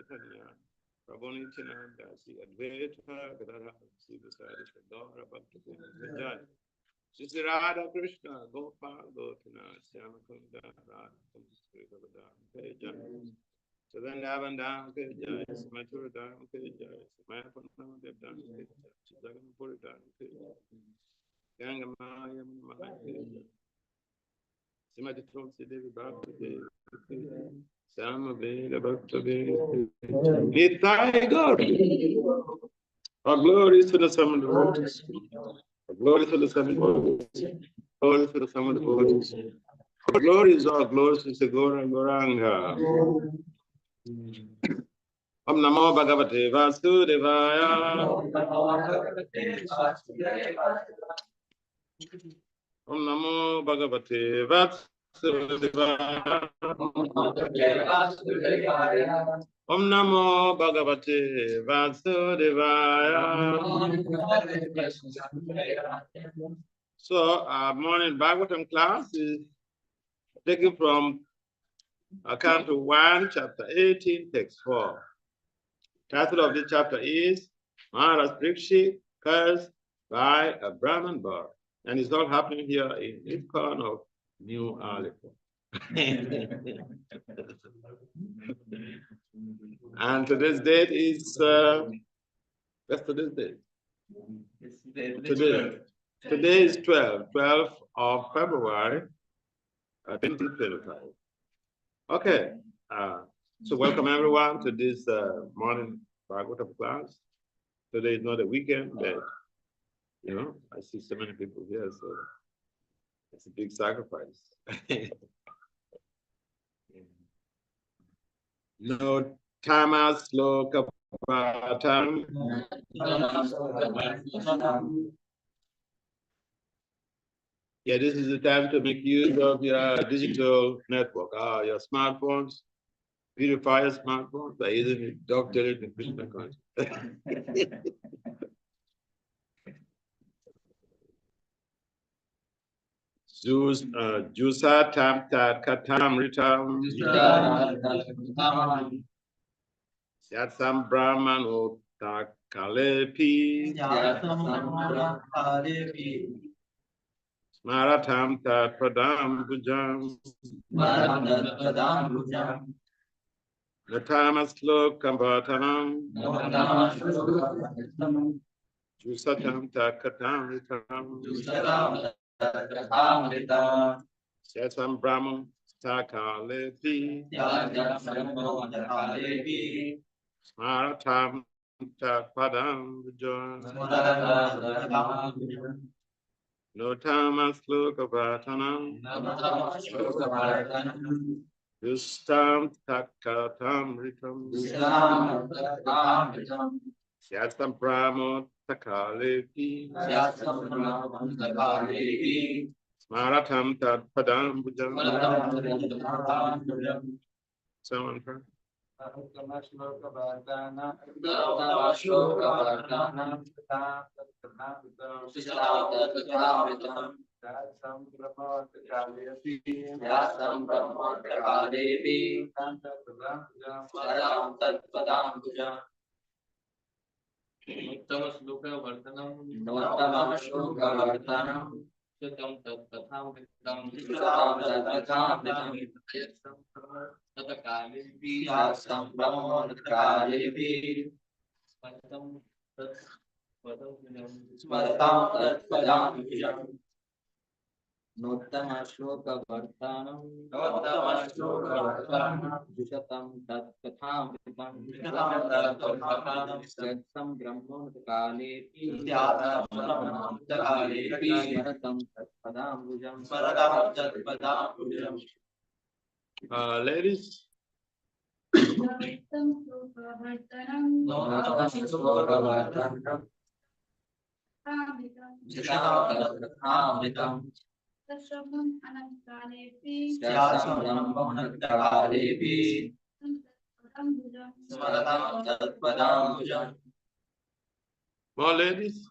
Chaitanya, Prabhu Nityananda, Sri Advaita Gadadhara, Sri Vasudeva, Dora Bhakti Vasudeva, Sri Radha Krishna, Gopal Gopina, Syamakunda, Radha Sri Govardhan, Sadandavandan Kejai, Smaturadan Kejai, Samayapanam Devdan Kejai, Jaganpuridan Kejai, Gangamaya Mahakejai, Simati Tulsi Devi Bhakti Devi, Samaveda Bhakti Devi, Nitai God. Our glory to the sum of the waters. Our glory to the sum of the waters. Glory to the sum of the waters. Our glory is all glory to the Goranga. Om Namo Bhagavate Vasudevaya. Om Namo Bhagavate Vasudevaya. Om Namo Bhagavate Vasudevaya. So our morning Bhagavatam class is taken from Canto 1, chapter 18, text 4. Title of this chapter is Maharaj SB cursed by a Brahman bird. And it's all happening here in ISKCON of New Alipore. And today's date is, what's today's date? Today is 12th of February, 2025. Okay, so welcome everyone to this morning Bhagavatam class. Today is not a weekend, but you know, I see so many people here, so it's a big sacrifice. No tama sloka patam. Yeah, this is the time to make use of your digital network, your smartphones. Purify your smartphones by using doctorate in Krishna consciousness. Jusa tam tat katam ritam. Yatsam brahmano takalepi. Smaratam tat padam bujam. Natamas lokam bhatanam. Jusatam tat katam ritam. Yatsam brahmano takalepi. Smaratam tat padam bujam. No tamas loka bhatanam. Yustam takatam ritam. Yatsam brahmo takalepi. Smaratam tat padam bujam. Someone first. Nottama shloka vartanam Jushatam tat katham Yatsam brahmon kalepi Smaratam tat padam bhujam. Ladies. More ladies.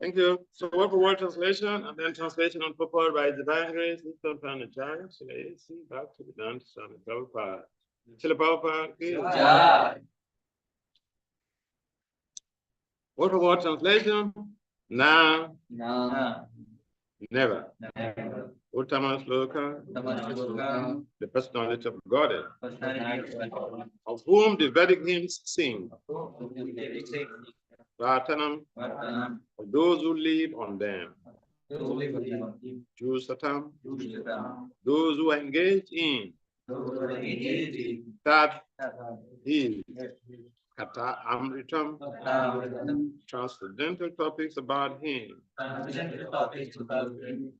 Thank you. So word for word translation and then translation on purport by Divine Grace, Mr. Panachai, Shri Bhakti Vedanta Swami Prabhupada. Shri Prabhupada. Word for word translation. Now, never. Uttama Sloka, the personality of Godhead, of whom the Vedic hymns sing. Ratanam, of those who live on them. Jusatam, those who engage in. That is Kata Amritam, transcendental topics about him.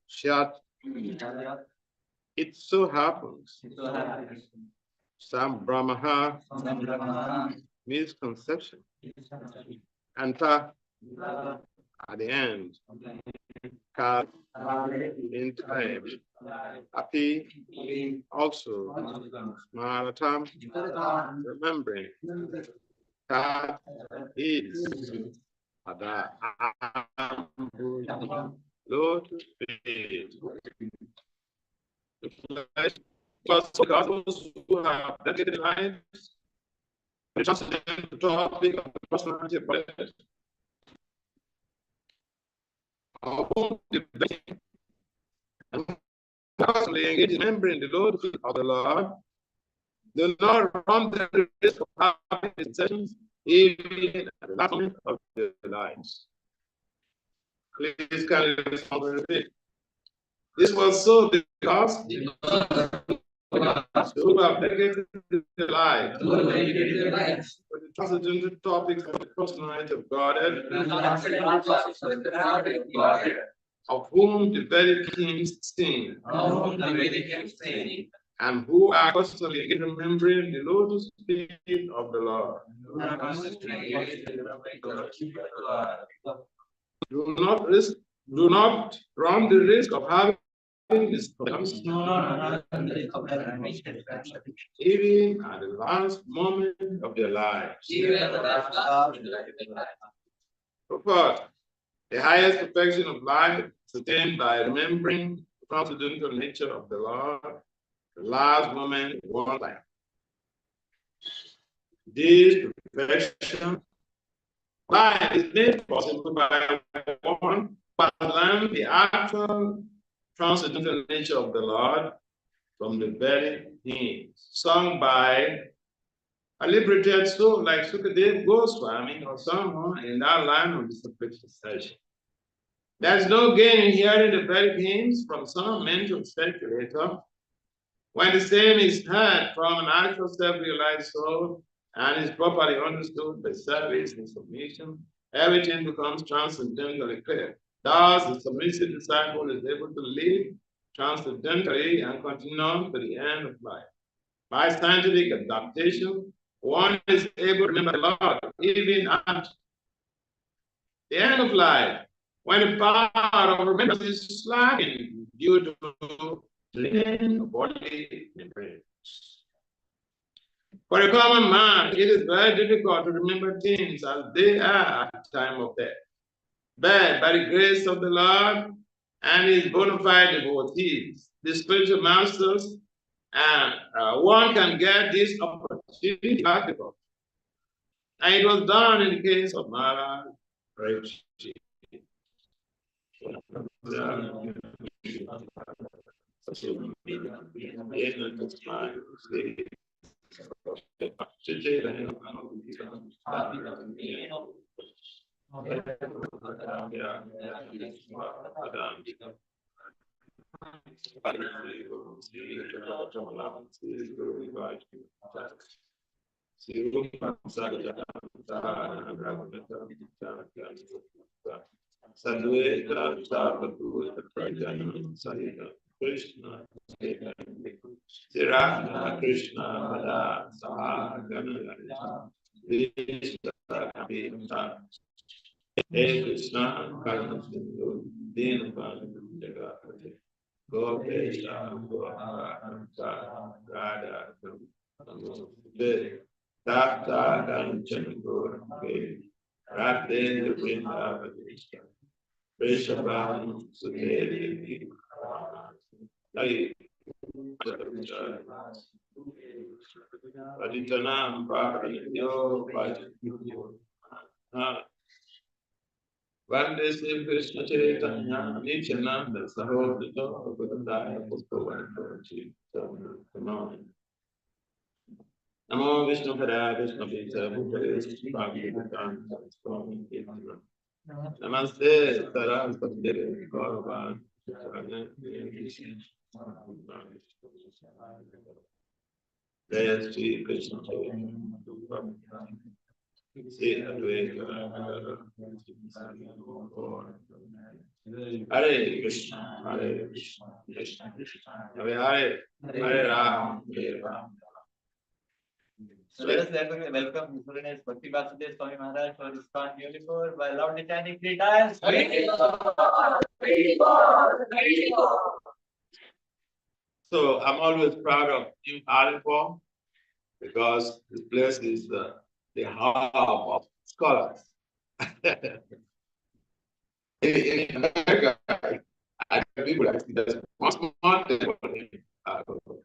Shat, it so happens. Some Brahmaha, misconception. Anta, at the end. Ka, in time. Api, also. Smaratam, remembering. Ka is. Ada, Lord, faith. Because those who have dedicated lives, the transcendental topic of the personality of Christ, and constantly engage in remembering the Lord of the Lord, do not run the risk of having possessions even at the last moment of their lives. Please carry responsibility. This was so because those who have dedicated their lives for the transcendental topics of the personality of God, of whom the very kings sing, and who are constantly remembering the lotus feet of the Lord. Do not run the risk of having this even at the last moment of their lives. Purport. The highest perfection of life is attained by remembering the transcendental nature of the Lord, the last moment of one life. This perfection life is made possible by one, but learn the actual transcendental nature of the Lord from the very hymns sung by a liberated soul like Sukadev Goswami or someone in that line of the supplication session. There's no gain in hearing the very hymns from some mental speculator when the same is heard from an actual self-realized soul and is properly understood by service and submission. Everything becomes transcendentally clear. Thus, the submissive disciple is able to live transcendentally and continue on to the end of life. By scientific adaptation, one is able to remember the Lord even at the end of life, when the power of remembrance is slacking due to drain of bodily membranes. For a common man, it is very difficult to remember things as they are at the time of death. But by the grace of the Lord and his bona fide devotees, the spiritual masters, and one can get this opportunity practical. And it was done in the case of Maharaj SB. Krishna, Krishna, Pada, Saha, Gana, Hey Krishna, Karna Sindhu, Dina Bhanu Jagapati, Gopesha, Gopara, Radha, Namaste, Tata, Kanchan, Gopate, Radhe, Vrindavati, Vrishabhanu, Sudevi, Lai, Aditanam, Bhakti-yo, Bhakti-yo. Vande Sri Krishna Chaitanya, Nityananda, Sahodrito, Gurudaya, Pustavanto, Chittamani. Namo Vishnu Padaya, Vishnu Pita, Bhutale, Bhakti Vedanta, Swami Kirtana. Namaste, Sarasvati, Gauravan, Jaya Sri Krishna Chaitanya. Hare Krishna, Hare Krishna, Krishna Krishna, Hare Hare, Hare Ram, Hare Ram. So let us therefore welcome His Holiness Bhakti Vasudeva Swami Maharaj for ISKCON alipore by loudly chanting 3 times. So I'm always proud of New Alipore because this place is the hub of scholars. In America, I tell people like there's one small temple in Kolkata.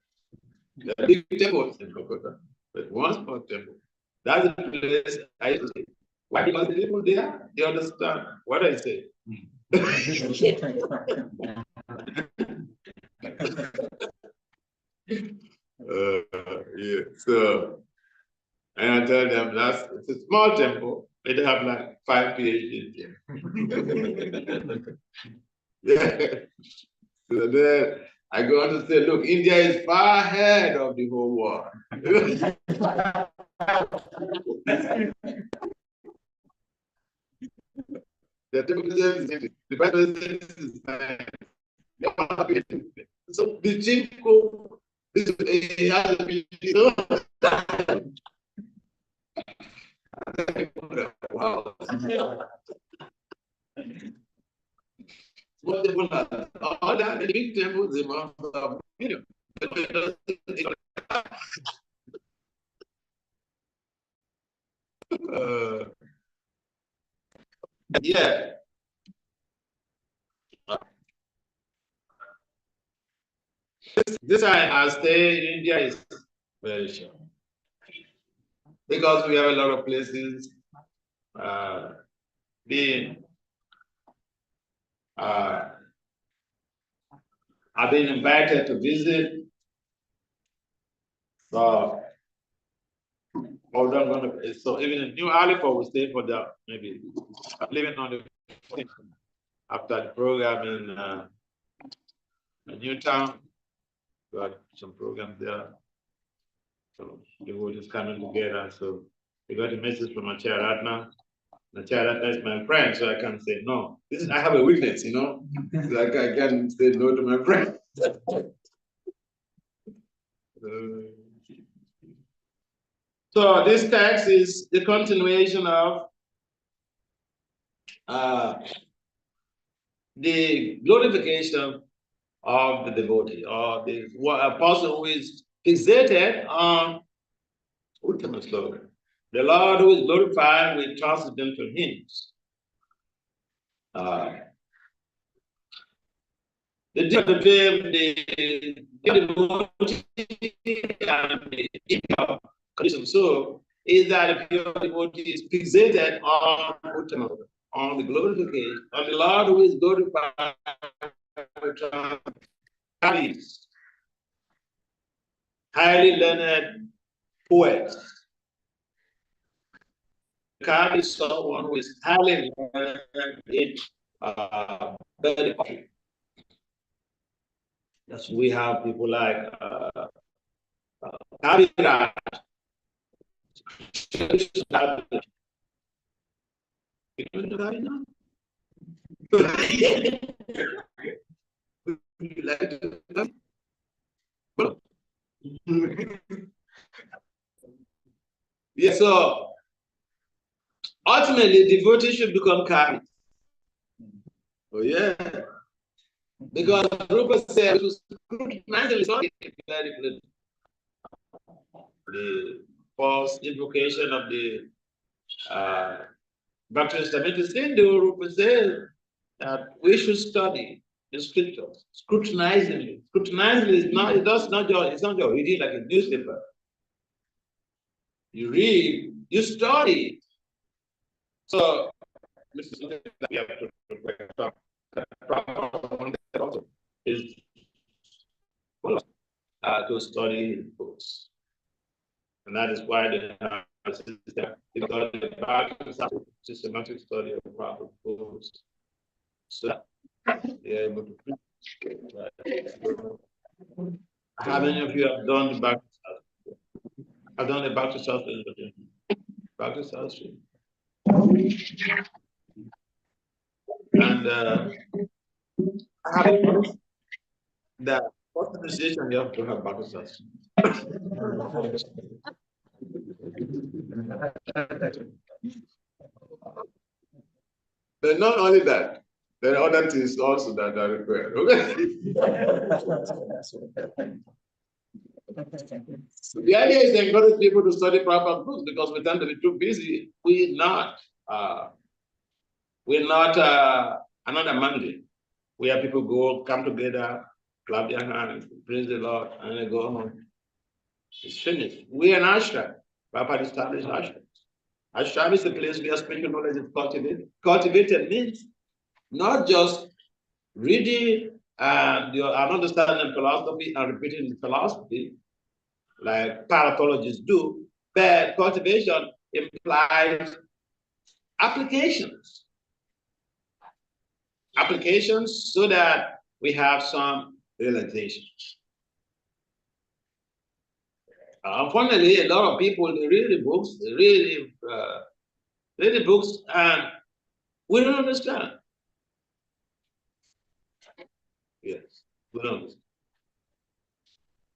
There are big temples in Kolkata, but one small temple. That's the place I used to say. Why? Because the people there, they understand what I say. Yeah. So, and I tell them it's a small temple. They have like 5 PhDs here. Yeah. So then I go on to say, look, India is far ahead of the whole world. The so the chief cook is wow. All that the big temples, the amount of yeah. This I stay in India is very sure. Because we have a lot of places being I've been invited to visit. So, so even in New Alipore, we stay for the maybe I'm living on the after the program in Newtown. Got some programs there. So the world is coming together. So we got a message from Acharya Ratna. Acharya Ratna is my friend, so I can't say no. I have a weakness, you know. Like I can't say no to my friend. So this text is the continuation of the glorification of the devotee, or the person who is fixated on ultimate slogan. The Lord who is glorified with transcendental hymns. The difference between the devotee and the conditioned soul is that the pure devotee is fixated on ultimate, on the glorification, on the Lord who is glorified with highly learned poets. Kali is someone who is highly learned in very yes, we have people like Kaviraj. Yeah, so ultimately, devotee should become karmi. Oh, yeah. Because Rupa said, the false invocation of the Bhakti Vasudeva Sindhu, Rupa said that we should study the scriptures scrutinizingly. Scrutinizingly is not, it's not your reading like a newspaper. You read, you study. So, this is something that we have to also is to study books. And that is why the systematic study of proper books. So they're able to how many of you have done the back to South? I've done the back to South. Back to South Street. And I have that what decision you have to have back to South Street. But not only that, there are other things also that are required. Okay. So the idea is to encourage people to study proper books because we tend to be too busy. We're not another Monday where people come together, clap their hands, praise the Lord, and they go home. It's finished. We're an ashram, proper established ashram. Ashram is a place where spiritual knowledge is cultivated. Cultivated means not just reading and understanding philosophy and repeating the philosophy like parathologists do, but cultivation implies applications. Applications so that we have some realizations. Unfortunately, a lot of people read the books, read the books, and we don't understand. Yes, we don't understand.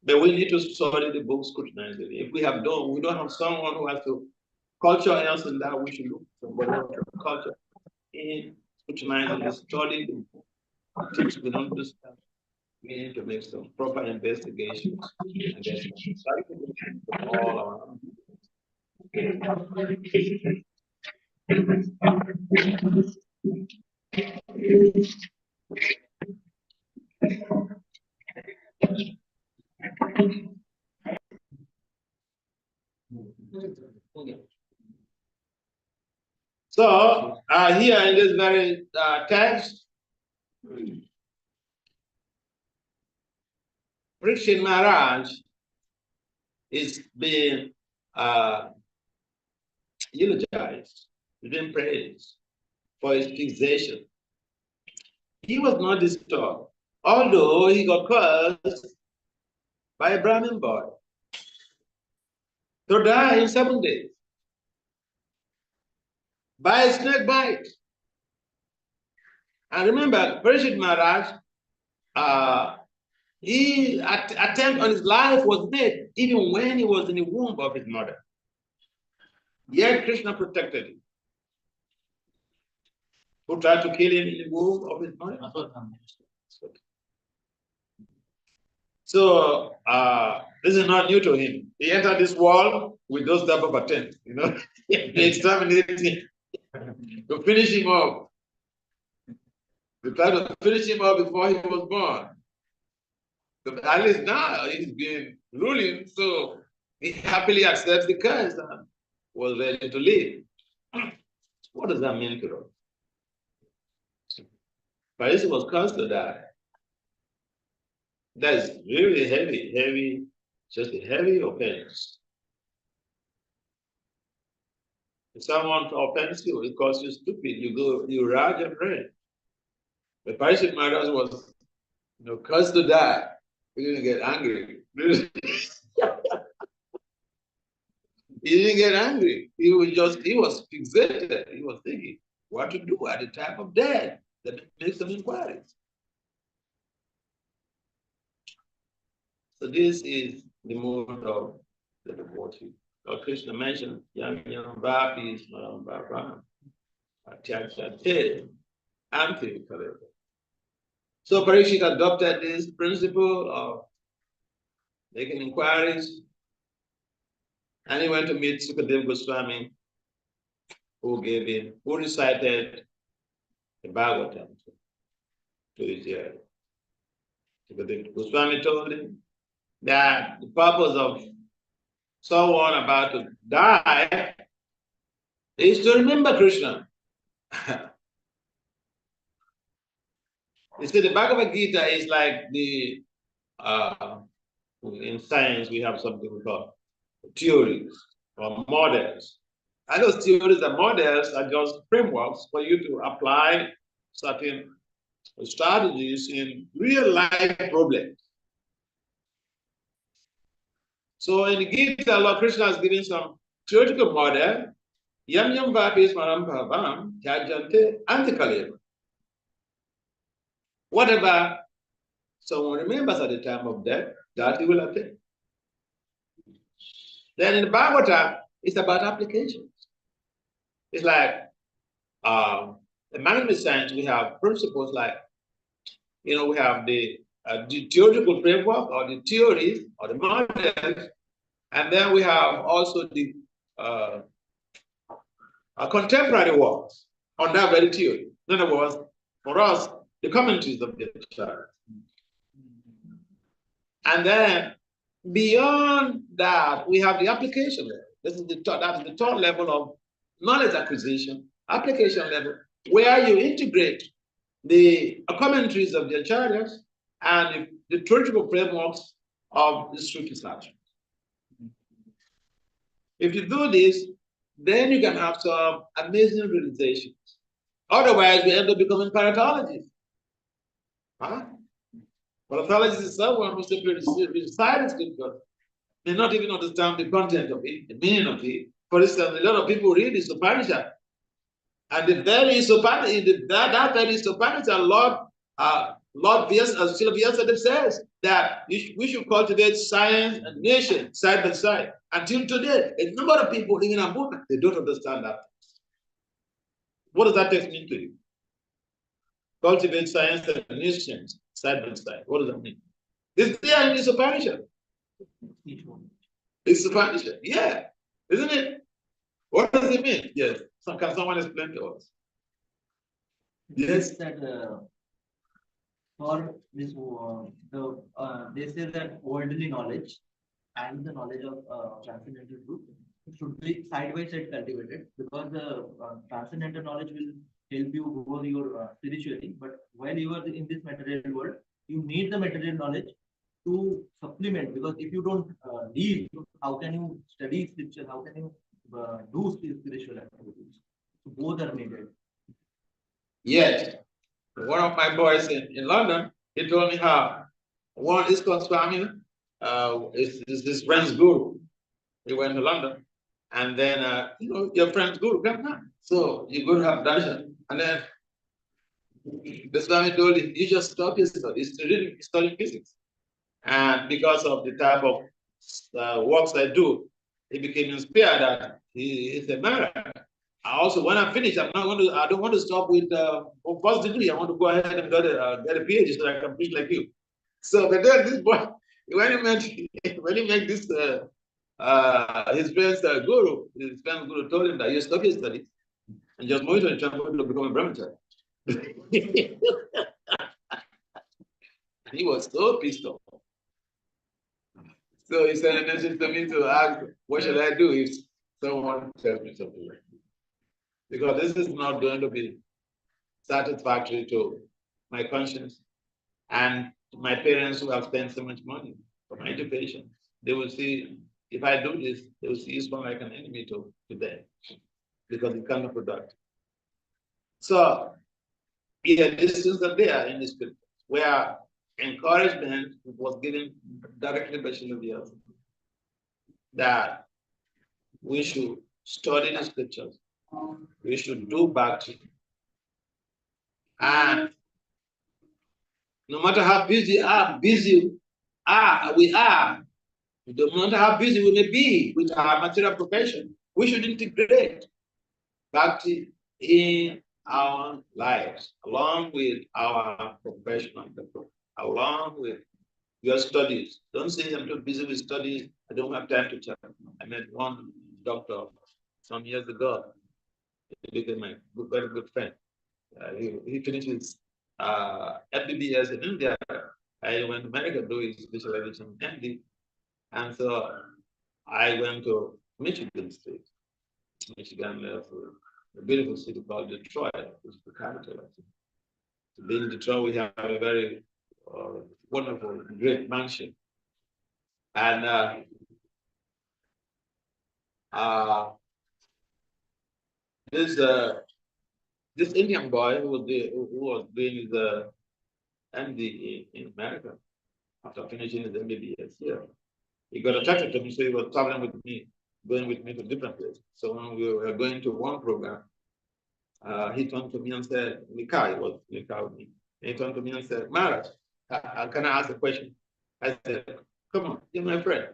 But we need to study the books scrutinizingly. If we don't have someone who has to culture us in that, we should look for somebody culture in scrutinizingly study the book. Things we don't understand. We need to make some proper investigations and then all around. So here in this very text, Parikshit Maharaj is being eulogized, being praised for his fixation. He was not disturbed, although he got cursed by a Brahmin boy to die in 7 days by a snake bite. And remember, Parikshit Maharaj, his attempt on his life was made even when he was in the womb of his mother. Yet Krishna protected him. Who tried to kill him in the womb of his mother? So this is not new to him. He entered this world with those type of attempts, to exterminate him, to finish him off. They tried to finish him off before he was born. But at least now he's been ruling, so he happily accepts the curse and was ready to live. What does that mean to us? Parisi was cursed to die. That is really heavy, just a heavy offense. If someone offends you, it calls you stupid, you rage and rage. But Parisi Maharaj was cursed to die. He didn't get angry. He didn't get angry. He was fixated. He was thinking what to do at the time of death. That makes some inquiries. So this is the mode of the devotee. or Krishna mentioned, Yam Yam Vapi Smaram Bhava, Atyachate, Anti Kaleva. So Parikshit adopted this principle of making inquiries, and he went to meet Sukadeva Goswami, who recited the Bhagavatam to his ear. Sukadeva Goswami told him that the purpose of someone about to die is to remember Krishna. You see, the Bhagavad Gita is like the, in science, we have something we call theories or models. And those theories and models are just frameworks for you to apply certain strategies in real life problems. So in the Gita, Lord Krishna is giving some theoretical model. Yam yam vapis maram bhavam jajante antikaleva. Whatever someone remembers at the time of death, that he will attain. Then in the Bhagavata, it's about applications. It's like in management science, we have principles like, we have the theoretical framework or the theories or the models, and then we have also the contemporary works on that very theory. In other words, for us, the commentaries of the church. And then beyond that, we have the application level. That is the third level of knowledge acquisition, application level, where you integrate the commentaries of the acharyas and the theoretical frameworks of the Sri Sastra. If you do this, then you can have some amazing realizations. Otherwise, we end up becoming paratologists. Huh? Parathologist is someone who simply recites scripture, may not even understand the content of it, the meaning of it. For instance, a lot of people read the Upanishad, and the very Upanishad, that very Upanishad, Lord Vyasadeva says that we should cultivate science and nation side by side. Until today, a number of people living in Burma, they don't understand that. What does that text mean to you? Cultivate science and nation side by side. What does that mean? It's there in this Upanishad. It's Upanishad. Yeah. Isn't it? What does it mean? Yes. Can someone explain to us? Yes. That for this, they say that worldly knowledge and the knowledge of transcendental truth should be side by side cultivated, because the transcendental knowledge will help you grow your spiritually. But while you are in this material world, you need the material knowledge to supplement, because if you don't read, how can you study scripture? How can you do spiritual activities? So both are needed. Yes. One of my boys in London, he told me how one ISKCON swami is this friend's guru. He went to London, and then your friend's guru, come on. So you go to have darshan, and then the swami told him, you just stop your studies, studying physics. And because of the type of works I do, he became inspired that he said, Maharaj, I also, when I finish, I don't want to stop with first degree. I want to go ahead and get a PhD so I can preach like you. So but then this boy, when he met this his friend's guru told him that you stop your studies and just move to the temple to become a brahmachari. He was so pissed off. So he sent a message to me to ask, what should I do if someone tells me something like this? Because this is not going to be satisfactory to my conscience and my parents who have spent so much money for my education. They will see, if I do this, they will see ISKCON like an enemy to them, because it cannot product. So, yeah, these things are there in the scriptures, where encouragement was given directly by Srila that we should study the scriptures, we should do bhakti, and no matter how busy we are, No matter how busy we may be with our material profession, we should integrate Bhakti in our lives, along with our professional development, along with your studies. Don't say I'm too busy with studies, I don't have time to chat. I met one doctor some years ago. He became my very good friend. He finished his MBBS in India. I went to America to do his specialization in MD. And so I went to Michigan State. Michigan, there's a beautiful city called Detroit, which is the capital. In Detroit, we have a very wonderful, great mansion. And this Indian boy who was doing the MD in America after finishing his MBBS here, he got attracted to me, so he was traveling with me, going with me to different places. So when we were going to one program, he turned to me and said, Nikai was Nikai with me. And he turned to me and said, Maharaj, can I ask a question? I said, come on, you're my friend.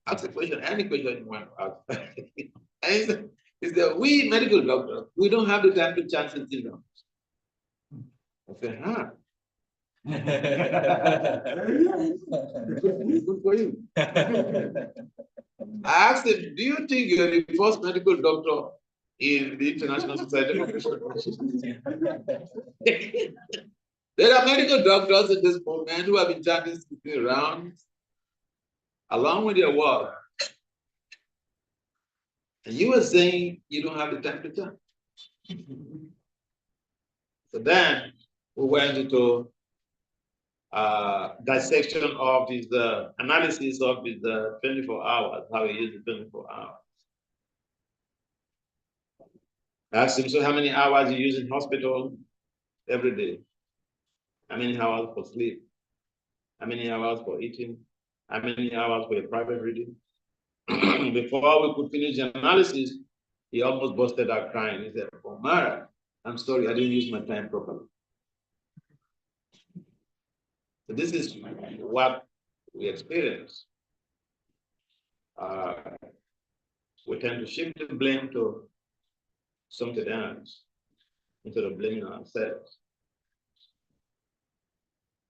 Ask a question, any question you want to ask. And he said, we medical doctors, we don't have the time to chance it, you know. I said, huh? Good for you. I asked him, do you think you're the first medical doctor in the International Society of Christian Consciousness? There are medical doctors in this movement who have been chanting around along with their work. And you were saying you don't have the time to chant. So then we went into dissection of his analysis of his 24 hours, how he used the 24 hours. I asked him, so how many hours you use in hospital every day? How many hours for sleep? How many hours for eating? How many hours for your private reading? Before we could finish the analysis, he almost busted out crying. He said, oh, Mara, I'm sorry, I didn't use my time properly. So this is what we experience. We tend to shift the blame to something else instead of blaming ourselves.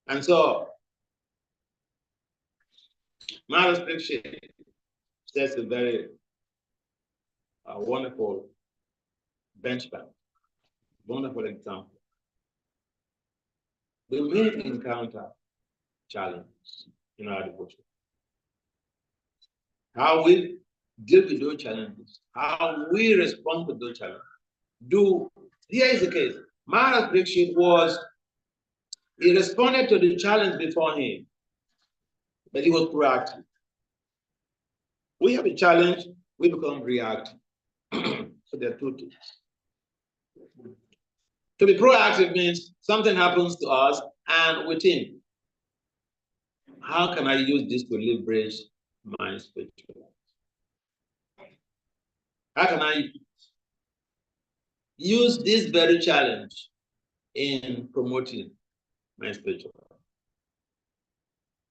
And so, Maharaj SB sets a very wonderful benchmark, wonderful example. We may encounter challenges in our devotion. How we deal with those challenges, how we respond to those challenges. Here is the case. Maharaj SB he responded to the challenge before him, but he was proactive. We have a challenge, we become reactive. So there are two things. To be proactive means something happens to us and we think, how can I use this to leverage my spiritual life? How can I use this very challenge in promoting my spiritual life?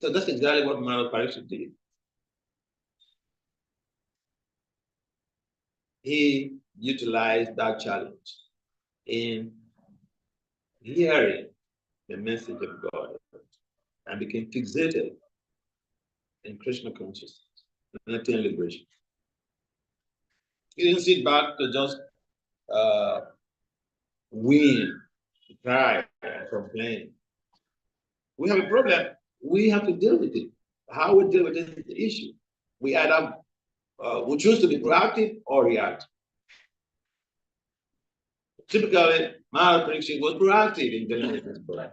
So that's exactly what Maharaj SB did. He utilized that challenge in hearing the message of God and became fixated in Krishna consciousness, nothing liberation. He didn't sit back to just win, cry, and complain. We have a problem. We have to deal with it. How we deal with it is the issue. We either we choose to be proactive or react. Typically, Maharaj SB was proactive in dealing with this problem.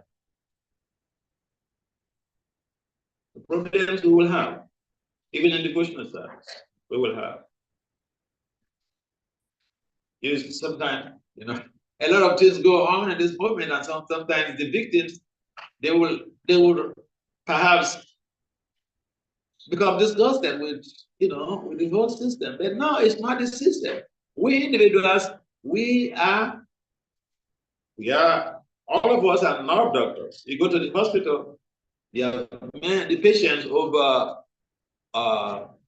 The problems we will have, even in devotional service, we will have. Sometimes, a lot of things go on in this movement, and sometimes the victims, they will perhaps become disgusted with the whole system. But no, it's not the system. We individuals, we are all of us are not doctors. You go to the hospital, the patients over overwhelm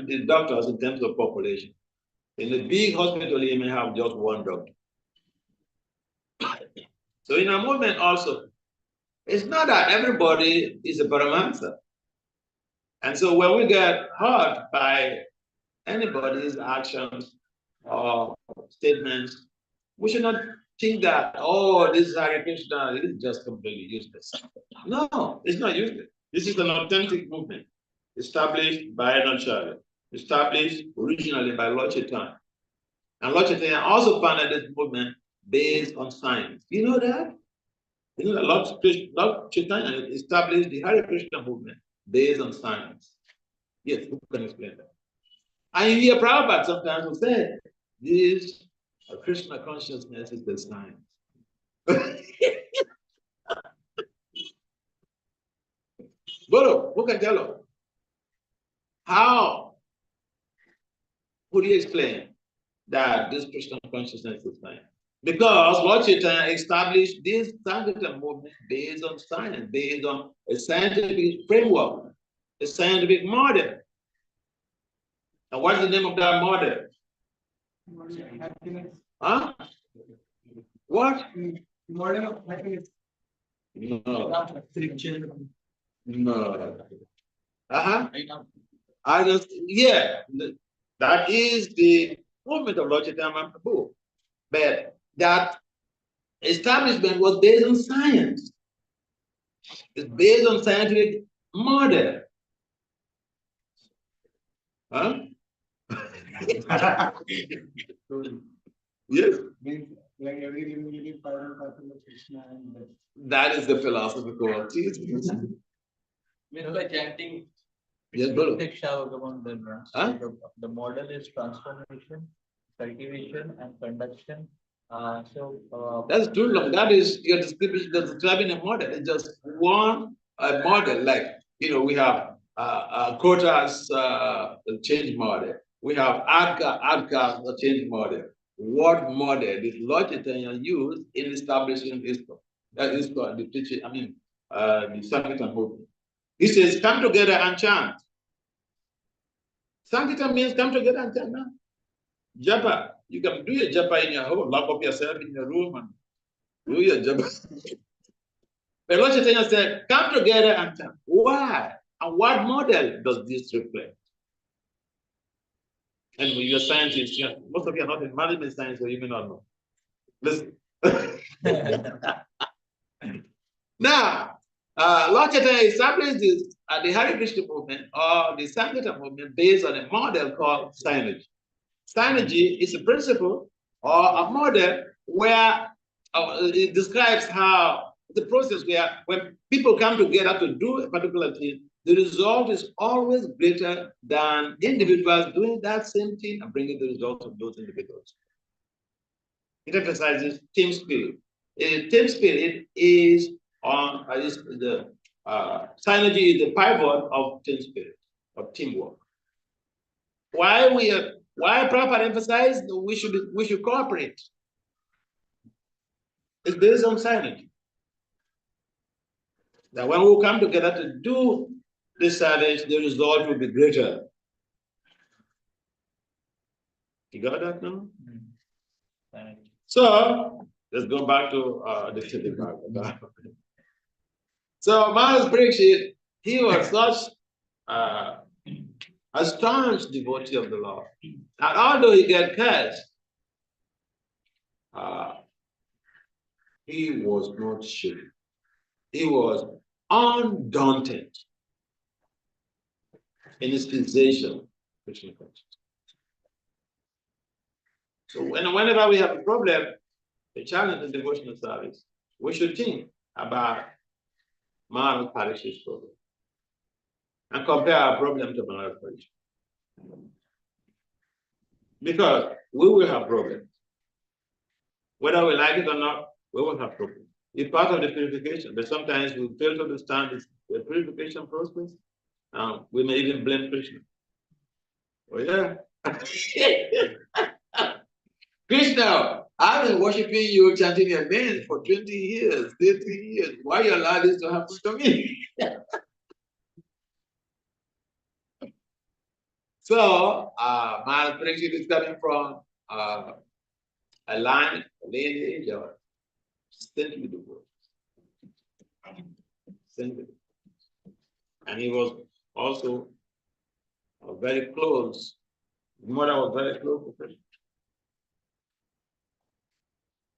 the doctors in terms of population. In a big hospital, you may have just one doctor. So in a movement also, it's not that everybody is a paramahansa. And so when we get hurt by anybody's actions or statements, we should not think that, oh, this is Hare Krishna, it is just completely useless. No, it's not useless. This is an authentic movement established by an Acharya, established originally by Lord Chaitanya. And Lord Chaitanya also founded this movement based on science. You know that? You know that Lord Chaitanya established the Hare Krishna movement based on science. Yes, who can explain that? And you hear Prabhupada sometimes will say, this Krishna consciousness is the science. Guru, who can tell us? How would you explain that this Krishna consciousness is science? Because Lord Chaitanya established this Sankirtan movement based on science, based on a scientific framework, a scientific model. And what's the name of that model? Huh? What? Model of happiness. No. I just, yeah, that is the movement of Lord Chaitanya Mahaprabhu. But that establishment was based on science. It's based on scientific model. Huh? Yes. Like every living power of Krishna and that is the philosophical teaching. By chanting. Yes, brother. Huh? The model is transformation, cultivation, and conduction. That's too long. That is your description. Describing a model. It's just one model. Like we have quotas change model. We have ADCA change model. What model did Lord Chaitanya use in establishing ISKCON? That is called the teaching. The Sankirtan movement. He says, "Come together and chant." Sankirtan means come together and chant. Now, japa. You can do your japa in your home, lock up yourself in your room and do your japa. But Lord Chaitanya said, "Come together and chant." Why? And what model does this reflect? And when you're scientists, most of you are not in management science, so you may not know. Listen. Now, Lord Chaitanya established this the Hare Krishna movement or the Sankirtan movement based on a model called synergy. Synergy is a principle or a model where it describes how the process where when people come together to do a particular thing, the result is always greater than individuals doing that same thing and bringing the results of those individuals. It emphasizes team spirit. Team spirit is the synergy is the pivot of team spirit, of teamwork. Why Prabhupada emphasized we should cooperate. It's based on synergy. That when we come together to do this service, the result will be greater. You got that now? So let's go back to the Tibetan part. So Maharaj Parikshit, he was such a staunch devotee of the Lord. And although he got cursed, he was not shaken. He was undaunted in his fixation. So whenever we have a problem, a challenge in devotional service, we should think about Maharaj Parikshit's problem and compare our problem to Maharaj Parikshit. Because we will have problems. Whether we like it or not, we will have problems. It's part of the purification, but sometimes we fail to understand the purification process. We may even blame Krishna. Oh yeah. Krishna, I've been worshiping you, chanting your name for 20 years, 30 years. Why you allow this to happen to me? So, Maharaj Parikshit is coming from a lineage of simply the word. Simply. And he was also very close. His mother was very close to Krishna.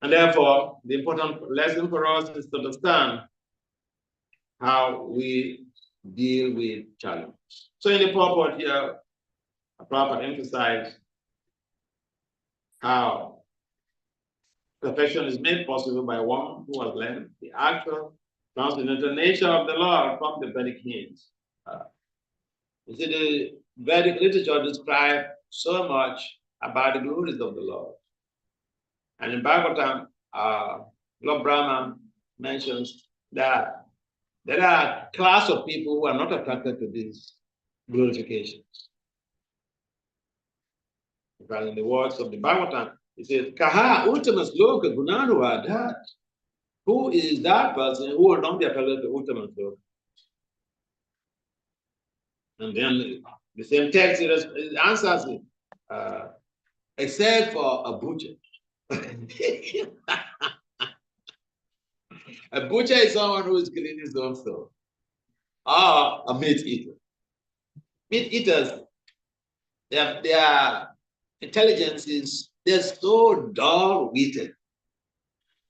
And therefore, the important lesson for us is to understand how we deal with challenges. So in the purport here, Prabhupada emphasized how perfection is made possible by one who has learned the actual transcendental nature of the Lord from the Vedic hymns. You see, the Vedic literature describes so much about the glories of the Lord. And in Bhagavatam, Lord Brahman mentions that there are a class of people who are not attracted to these glorifications. But in the words of the Bhagavatam, it says, Kaha ultimas loka gunanuvadhat. Who is that person who will not be attracted to ultimas loka? And then the same text it answers it, except for a butcher. A butcher is someone who is killing his own soul, or a meat eater. Meat eaters, their intelligence is, they're so dull-witted.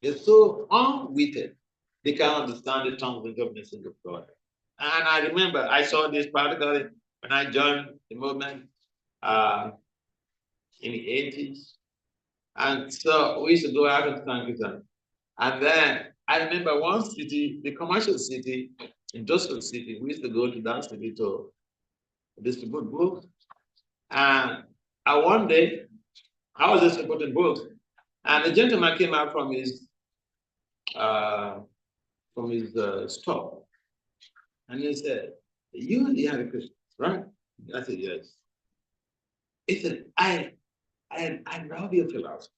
They're so unwitted. They can't understand the transcendental message of God. And I remember I saw this particularly when I joined the movement in the 80s. And so we used to go out of Sankirtan. And then I remember one city, the commercial city, industrial city, we used to go to that city to distribute books. And one day, I was distributing books, and a gentleman came out from his store, and he said, "You the Hare Krishna, right?" I said, "Yes." He said, "I love your philosophy.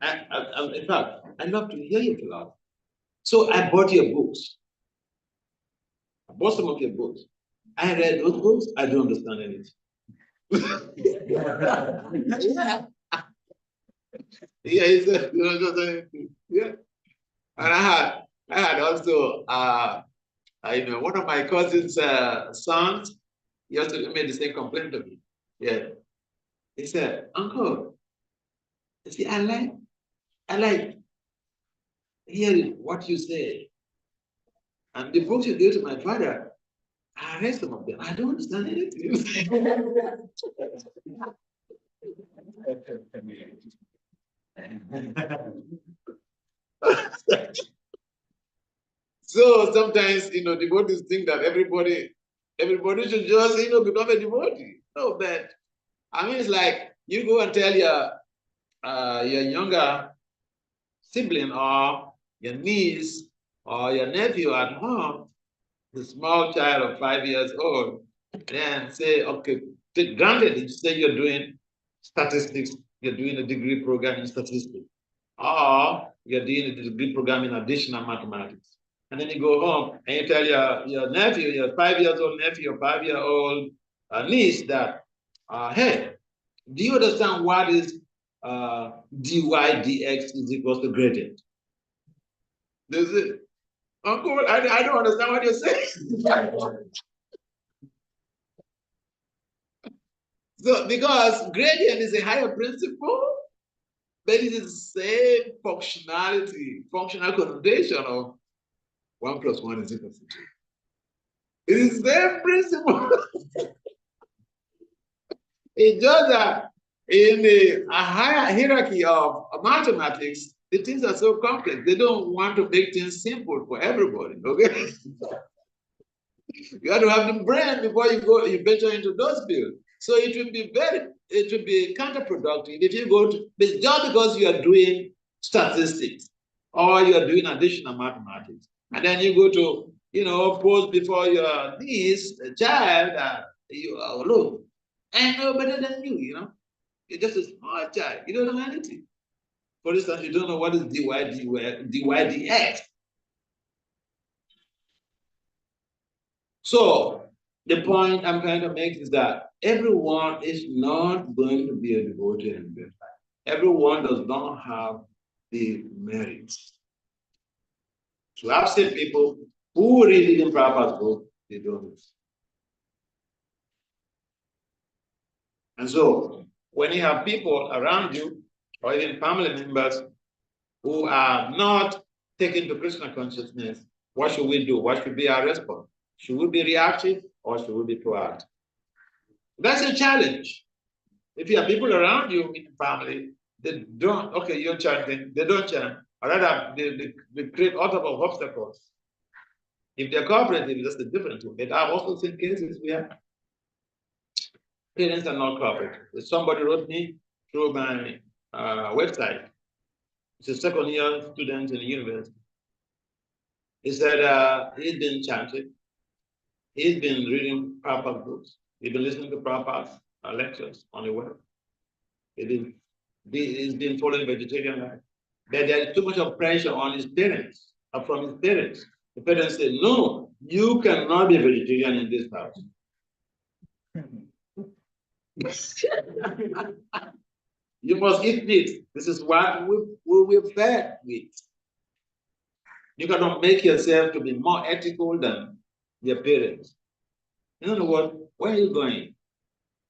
In fact, I love to hear your philosophy. So I bought your books. I bought some of your books. I read those books. I don't understand anything." Yeah, he said, "You don't understand anything." Yeah. And I had also one of my cousin's sons, he also made the same complaint to me. Yeah. He said, "Uncle, you see, I like hearing what you say. And the books you gave to my father, I read some of them. I don't understand anything." So sometimes, devotees think that everybody should just, become a devotee. No, but I mean, it's like you go and tell your younger sibling or your niece or your nephew at home, the small child of 5 years old, then say, okay, granted, you say you're doing statistics, you're doing a degree program in statistics, or you're doing a degree program in additional mathematics. And then you go home and you tell your nephew, your 5 years old nephew, your 5-year-old niece that, hey, do you understand what is dy dx is equals to gradient? They say, "Uncle, I don't understand what you're saying." So, because gradient is a higher principle, but it is the same functional connotation of 1 + 1 is equal to 2. It is the same principle. It's just that in a higher hierarchy of mathematics, the things are so complex. They don't want to make things simple for everybody. Okay, you have to have the brain before you venture into those fields. So it will be counterproductive if you go to just because you are doing statistics or you are doing additional mathematics, and then you go to pose before your niece, a child that look, I know better than you. You're just a small child. You don't know anything. For instance, you don't know what is dy dx. So the point I'm trying to make is that everyone is not going to be a devotee in this life. Everyone does not have the merits. So I've seen people who read even Prabhupada's book, they don't. And so when you have people around you, or even family members who are not taken to Krishna consciousness, what should we do? What should be our response? Should we be reactive or should we be proactive? That's a challenge. If you have people around you in the family, they don't, okay, you're chanting, they don't chant, or rather, they create all types of obstacles. If they're cooperative, that's the difference. But I've also seen cases where parents are not cooperative. Somebody wrote me through my website. It's a second year student in the university. He said he's been chanting, he's been reading Prabhupada books, he's been listening to Prabhupada's lectures on the web. He's been following vegetarian life. But there is too much of pressure on his parents, from his parents. The parents say, no, you cannot be a vegetarian in this house. You must eat meat. This is what we're fed with. You cannot make yourself to be more ethical than your parents. In other words, where are you going?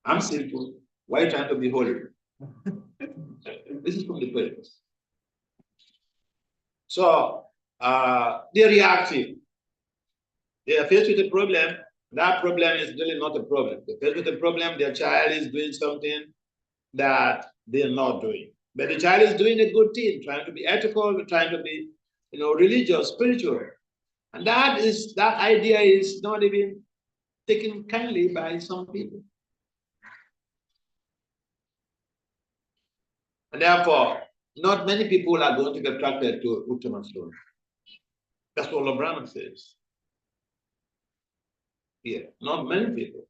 I'm sinful. Why are you trying to be holy? This is from the parents. So they're reactive. They are faced with a problem. That problem is really not a problem. They're faced with a problem. Their child is doing something that they're not doing. But the child is doing a good thing, trying to be ethical, trying to be, religious, spiritual. And that idea is not even taken kindly by some people. And therefore, not many people are going to get attracted to Uttama Sloka. That's what Lord Brahma says. Yeah, not many people.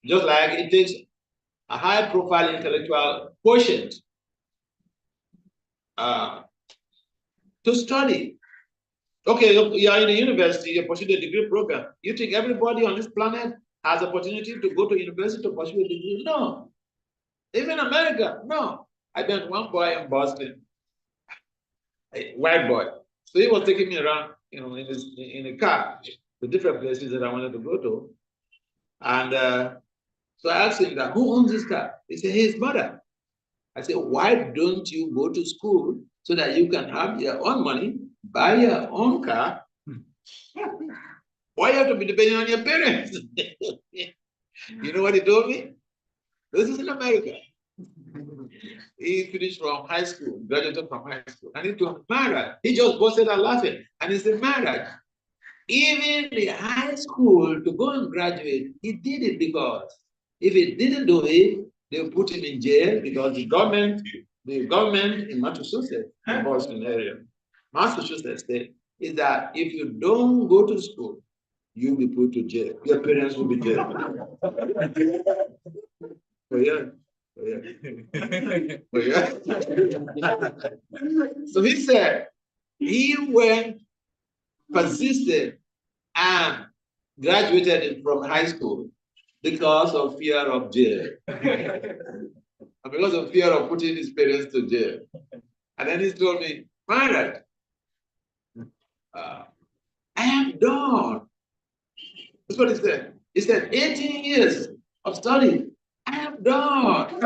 Just like it takes a high-profile intellectual quotient to study. Okay, you are in a university, you pursue a degree program. You think everybody on this planet has opportunity to go to university to pursue a degree? No. Even America, no. I met one boy in Boston, a white boy. So he was taking me around, in a car to different places that I wanted to go to. And so I asked him that, who owns this car? He said, his mother. I said, why don't you go to school so that you can have your own money, buy your own car? Why you have to be depending on your parents? You know what he told me? This is in America. He finished from high school, graduated from high school, and he told me, Maharaj, he just busted out laughing. And he said, Maharaj, even the high school to go and graduate, he did it because if he didn't do it, they would put him in jail because the government in Massachusetts, the Boston area, Massachusetts state, is that if you don't go to school, you'll be put to jail. Your parents will be jailed. So so he said, he went, persisted, and graduated from high school because of fear of jail. And because of fear of putting his parents to jail. And then he told me, Maharaj, I am done. That's what he said. He said, 18 years of study. I am done.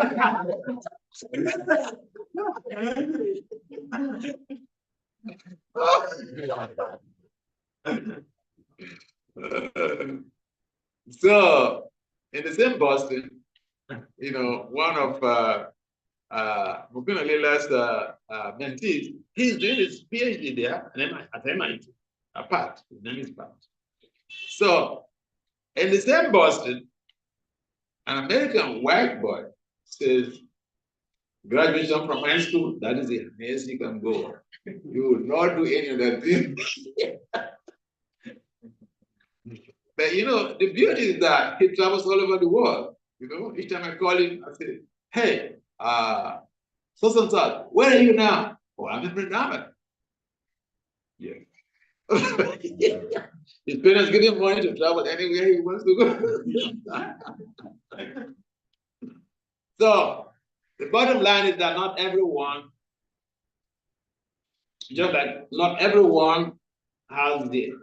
So, in the same Boston, one of Mukuna Lila's mentees, he's doing his PhD there at MIT, Pat. His name is Pat. So, in the same Boston, an American white boy says, graduation from high school, that is the highest you can go. You will not do any of that thing. But the beauty is that he travels all over the world. Each time I call him, I say, hey, so, where are you now? Oh, I'm in Vrindavan. Yeah. His parents give him money to travel anywhere he wants to go. So the bottom line is that not everyone, just like not everyone has the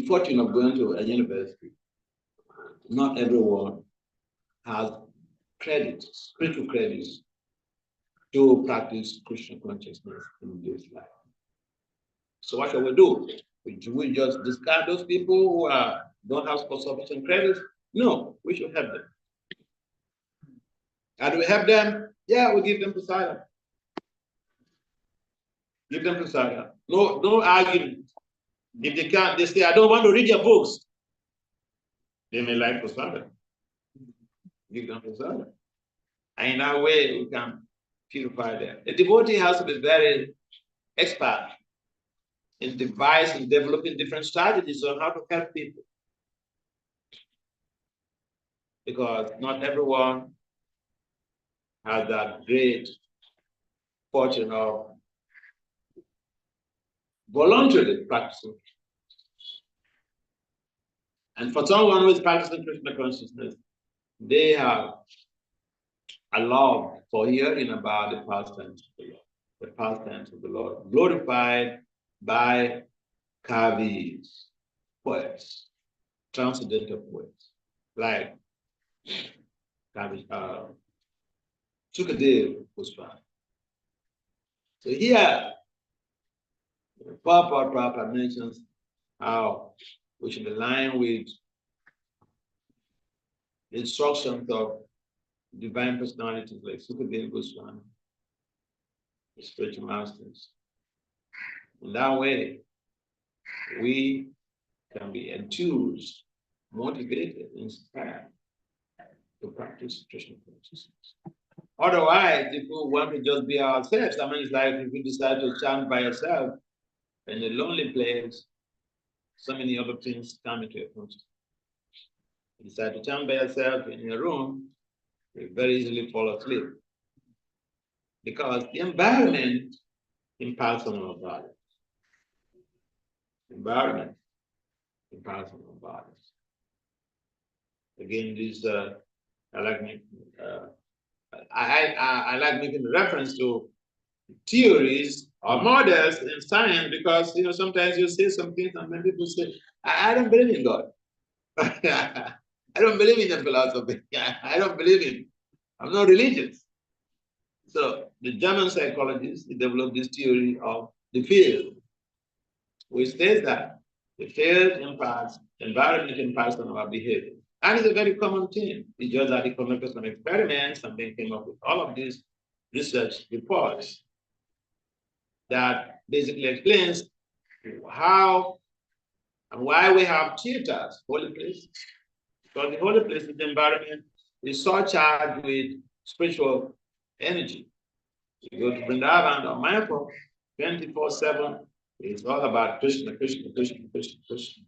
fortune of going to a university. Not everyone has credits, spiritual credits, to practice Christian consciousness in this life. So what shall we do? Should we just discard those people who don't have sufficient credits? No, we should help them. How do we help them? Yeah, we give them prasadam. Give them prasadam. No argument. If they can't, they say, I don't want to read your books. They may like prasadam. Give them prasadam. And in that way, we can purify them. The devotee has to be very expert in devising, developing different strategies on how to help people. Because not everyone has that great fortune of voluntarily practicing. And for someone who is practicing Krishna consciousness, they have a love for hearing about the pastimes of the Lord, the pastimes of the Lord, glorified by kavis, poets, transcendental poets, like Sukadeva Goswami. So here, Prabhupada mentions how we should align with the instructions of divine personalities like Sukadeva Goswami, the spiritual masters. In that way, we can be enthused, motivated, inspired to practice Krishna consciousness. Otherwise, if we want to just be ourselves, I mean, it's like if you decide to chant by yourself in a lonely place, so many other things come into your consciousness. You decide to chant by yourself in your room, you very easily fall asleep. Because the environment impacts on our body. Environment impacts on our bodies. Again, this I like making reference to theories or models in science because sometimes you say some things and then people say, I don't believe in God. I don't believe in your philosophy. I don't believe in. I'm not religious. So the German psychologists developed this theory of the field, which says that the field impacts, environment impacts on our behavior. And it's a very common thing. It's just that it conducted some experiments and they came up with all of these research reports that basically explains how and why we have theaters, holy places. Because the holy places, the environment is so charged with spiritual energy. You go to Vrindavan or Mayapur, 24/7, it's all about Krishna, Krishna, Krishna, Krishna, Krishna.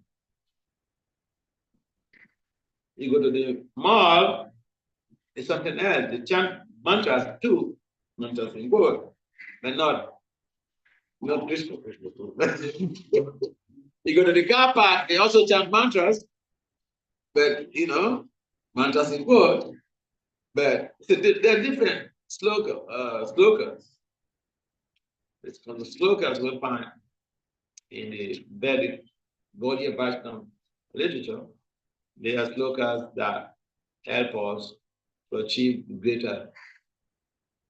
You go to the mall, it's something else. They chant mantras too, mantras in word, but not Krishna, Krishna. You go to the car park, they also chant mantras, but mantras in word, but they're different slokas. It's from the slokas we find in the Vedic Gaudiya Vaishnava literature. They are slokas that help us to achieve greater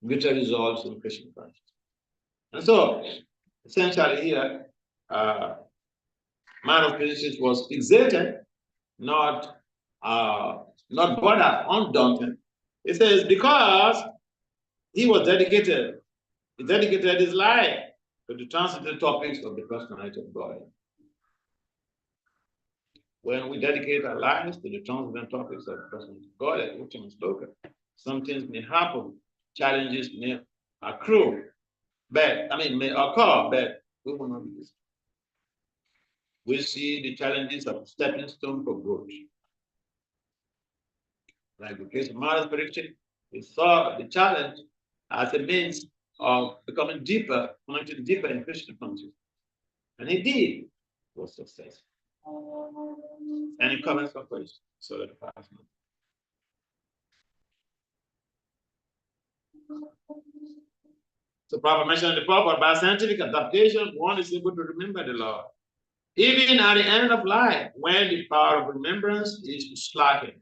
results in Krishna consciousness. And so, essentially here, man of consciousness was fixated, not bothered, undaunted. It says because he was dedicated, he dedicated his life to the transcendental topics of the personality of God. When we dedicate our lives to the transcendental topics of the personality of God, which is spoken, some things may happen, challenges may accrue, may occur, but we will not be this. We see the challenges of stepping stone for growth. Like the case of Maharaj SB, we saw the challenge as a means of becoming deeper, connecting deeper in Krishna consciousness. And he did. Was successful. Any comments or questions? So let pass. So Prabhupada mentioned the purpose by scientific adaptation, one is able to remember the Lord. Even at the end of life, when the power of remembrance is slackened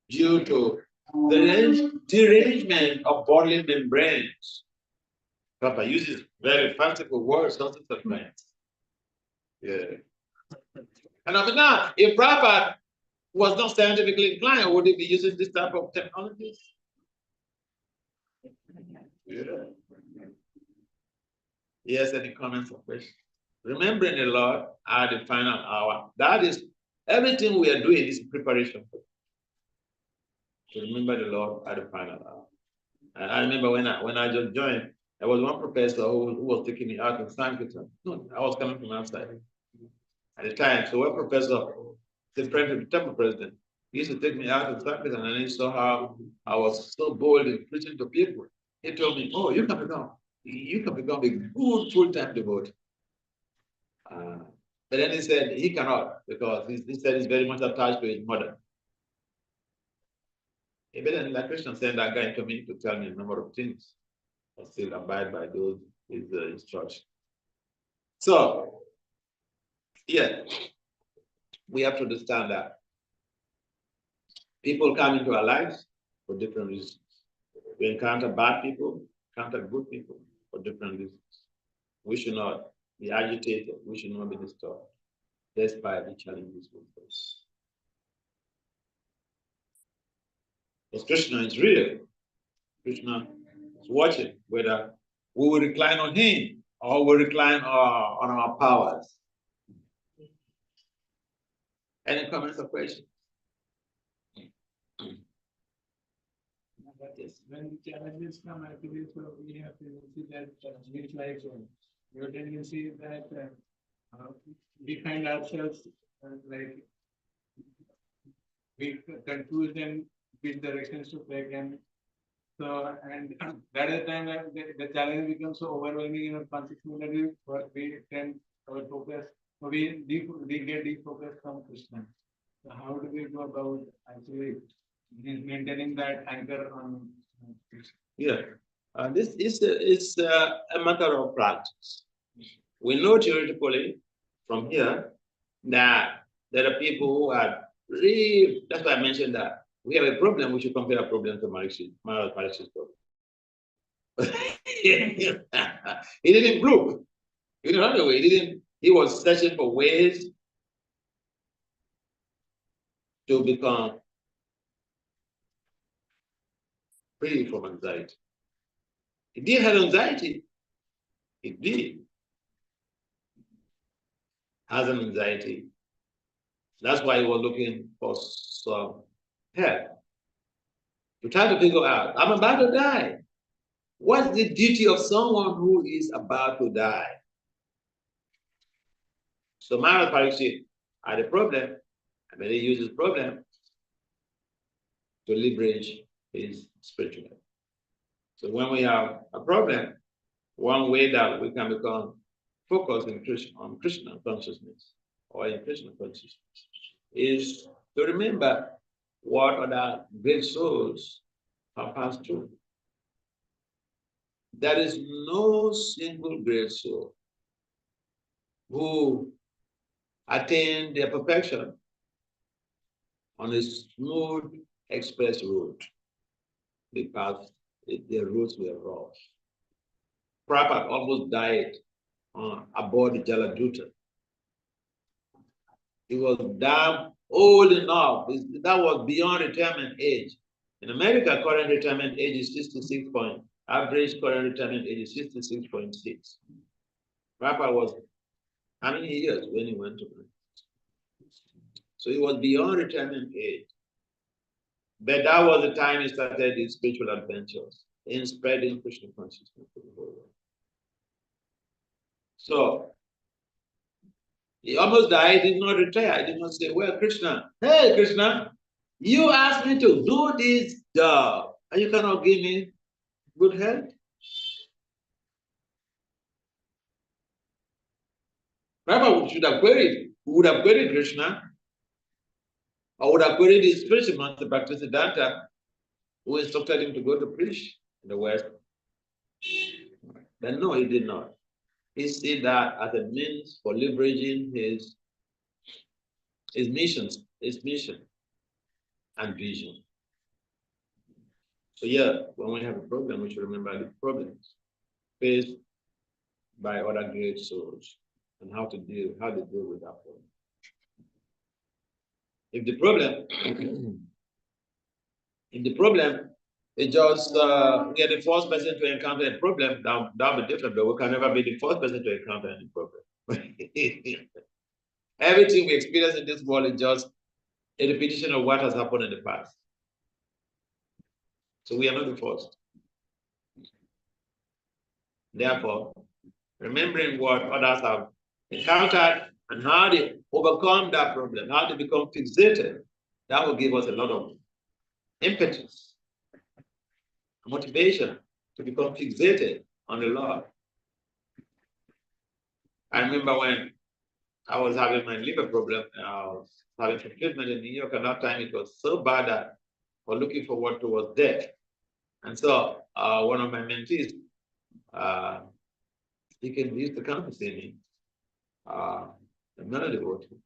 due to the derangement of bodily membranes. Papa uses very fanciful words, not to advance. Yeah. And after now, if Prabhupada was not scientifically inclined, would he be using this type of technology? Yeah. Yes, any comments or questions? Remembering the Lord at the final hour. That is, everything we are doing is preparation for to remember the Lord at the final hour. And I remember when I just joined, there was one professor who was taking me out in Sankirtan. No, I was coming from outside at the time. So one professor, the friend of the temple president, he used to take me out in Sankirtan, and he saw how I was so bold in preaching to people. He told me, "Oh, you can become a good full-time devotee." But then he said he cannot, because he said he's very much attached to his mother. But then the Christian sent that guy to me to tell me a number of things. I still abide by those his church. So, yeah, we have to understand that people come into our lives for different reasons. We encounter bad people, encounter good people for different reasons. We should not be agitated. We should not be disturbed, despite the challenges we face. Because Krishna is real. Krishna is watching whether we will recline on him or we recline on our powers. Any comments or questions? When challenges come, actually, so we have to see that which lives on. Your tendency is that we find ourselves like we confused in which directions to take, and so and that is the time that the challenge becomes so overwhelming in a consequently we tend our focus, we get defocused from Krishna. So how do we go about actually maintaining that anchor on Krishna? Yeah, this is a matter of practice. We know theoretically from here that there are people who are really, that's why I mentioned that we have a problem, we should compare a problem to Maharaj Parikshit's problem. He didn't improve. In another way, he was searching for ways to become free from anxiety. He did have anxiety. He did has an anxiety. That's why he was looking for some help to try to figure out, I'm about to die. What's the duty of someone who is about to die? So Maharaj Parikshit had a problem, and then he used his problem to liberate his spiritual life. So when we have a problem, one way that we can become focused on Krishna consciousness or in Krishna consciousness is to remember what other great souls have passed through. There is no single great soul who attained their perfection on a smooth express road, because the roads were rough. Prabhupada almost died aboard the Jaladuta. He was damn old enough. That was beyond retirement age. In America, current retirement age is 66 point. Average current retirement age is 66.6. Prabhupada was how many years when he went to bed? So he was beyond retirement age. But that was the time he started his spiritual adventures in spreading Krishna consciousness to the whole world. So he almost died, he did not retire. He did not say, well, Krishna, hey, Krishna, you asked me to do this job, and you cannot give me good health. Prabhupada should have queried, who would have queried Krishna, or would have queried his spiritual master, Bhaktisiddhanta, who instructed him to go to preach in the West. But no, he did not. He see that as a means for leveraging his mission and vision. So yeah, when we have a problem, we should remember the problems faced by other great souls and how to deal with that problem. If the problem is just we are the first person to encounter a problem, that'll be different, but we can never be the first person to encounter any problem. Everything we experience in this world is just a repetition of what has happened in the past. So we are not the first. Therefore, remembering what others have encountered and how they overcome that problem, how they become fixated, that will give us a lot of impetus, motivation to become fixated on the Lord. I remember when I was having my liver problem, I was having some treatment in New York, and that time it was so bad that I was looking forward towards death. And so one of my mentees, he used to come to see me, another devotee.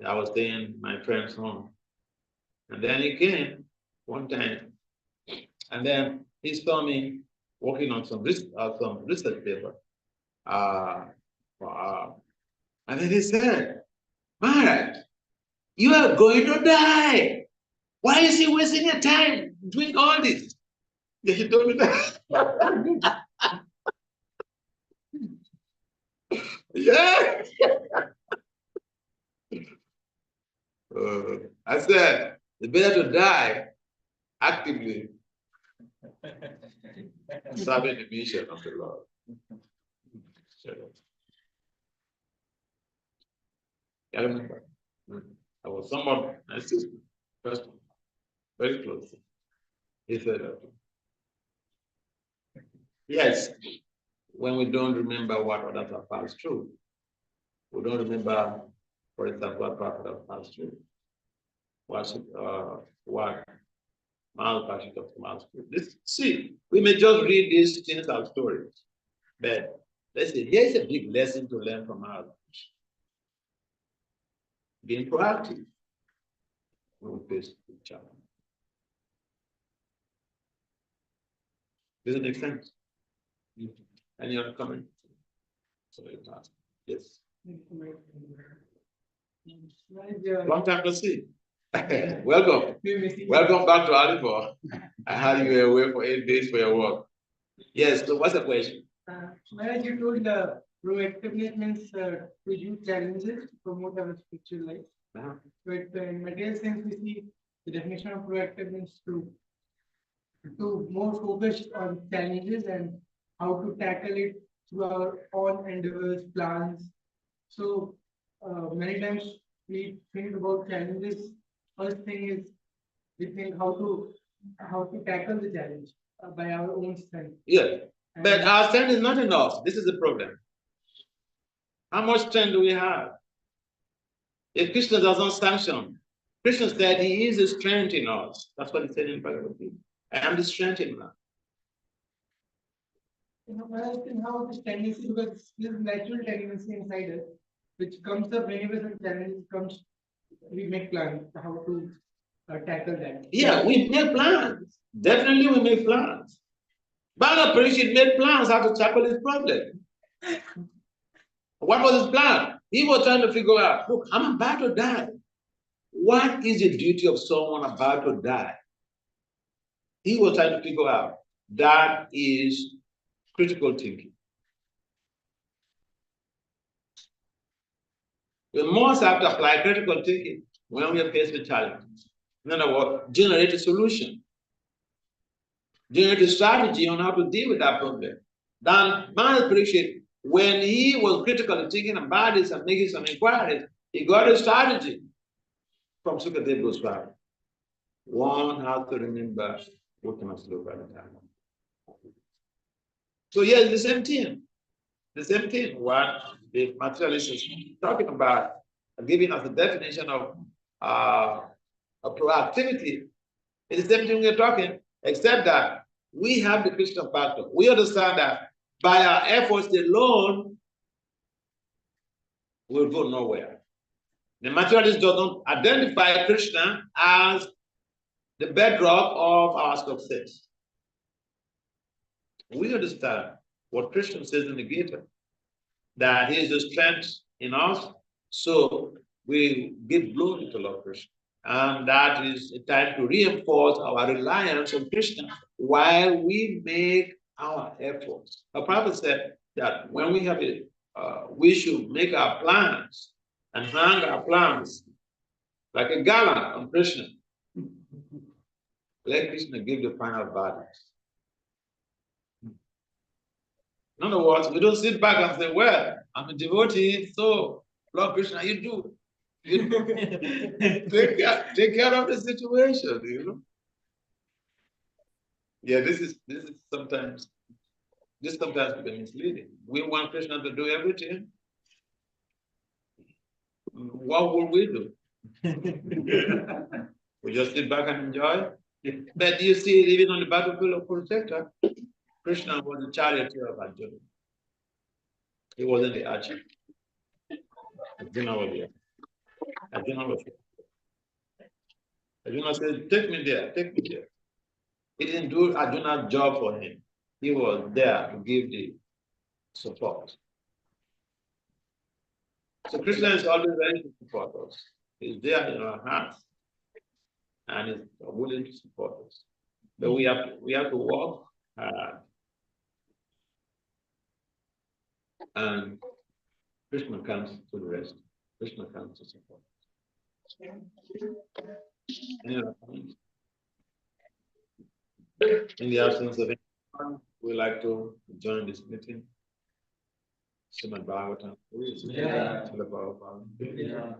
I was staying in my friend's home. And then he came one time, and then he saw me working on some research paper. And then he said, Maharaj, you are going to die. Why is he wasting your time doing all this? He told me that. Yeah. I said, it's better to die actively serving the mission of the Lord. I remember. I was someone, my sister, first, very close. He said, yes, when we don't remember what others have passed through, we don't remember, for example, what Prophet has passed through. What Maharaj of passed through. See, we may just read these things as stories, but let's see, here's a big lesson to learn from Maharaj. Being proactive when we face the challenge. Does it make sense? Any other comment? Yes. Long time to see. Welcome. Welcome back to alipore. I had you away for 8 days for your work. Yes, so what's the question? Maharaj, you told proactiveness means to use challenges to promote our spiritual life. But in material sense, we see the definition of proactive means to more focused on challenges and how to tackle it through our own endeavors, plans. So many times we think about challenges. First thing is we think how to tackle the challenge by our own strength. Yeah, but our strength is not enough. This is the problem. How much strength do we have? If Krishna doesn't sanction, Krishna said he is the strength in us. That's what he said in Bhagavad Gita. I am the strength in us. I think how this tendency, because this natural tendency inside us, which comes up whenever the challenge comes, we make plans how to tackle that. Yeah, we make plans. Definitely we make plans. Bala Parishit made plans how to tackle his problem. What was his plan? He was trying to figure out, look, I'm about to die. What is the duty of someone about to die? He was trying to figure out. That is critical thinking. We must have to apply critical thinking when we are faced with challenges. In other words, generate a solution. Generate a strategy on how to deal with that problem. Then Maharaj Parishit, when he was critically thinking about this and making some inquiries, he got a strategy from Sukadeva Goswami. One has to remember what you must look at the time. So yes, the same thing. The same thing. What the materialist is talking about, giving us a definition of proactivity. It's the same thing we're talking, except that we have the Krishna factor. We understand that by our efforts alone, we'll go nowhere. The materialist does not identify Krishna as the bedrock of our success. We understand what Krishna says in the Gita, that he is the strength in us, so we give glory to Lord Krishna. And that is a time to reinforce our reliance on Krishna while we make our efforts. The prophet said that when we have it, we should make our plans and hang our plans like a garland on Krishna. Let Krishna give the final verdict. In other words, we don't sit back and say, well, I'm a devotee, so Lord Krishna, you do. You take care of the situation, you know. Yeah, this sometimes becomes misleading. We want Krishna to do everything. What would we do? We just sit back and enjoy. But you see, even on the battlefield of Kurukshetra, Krishna was the charioteer of Arjuna. He wasn't the archer. Arjuna was there. Arjuna was there. Arjuna said, take me there, take me there. He didn't do Arjuna's job for him. He was there to give the support. So Krishna is always ready to support us. He's there in our hearts and is willing to support us. But we have to work hard. And Krishna comes to the rest. Krishna comes to support us. Any other comments? In the absence of anyone, we like to join this meeting. Srimad Bhagavatam. Yeah. Srila Prabhupada. Yeah.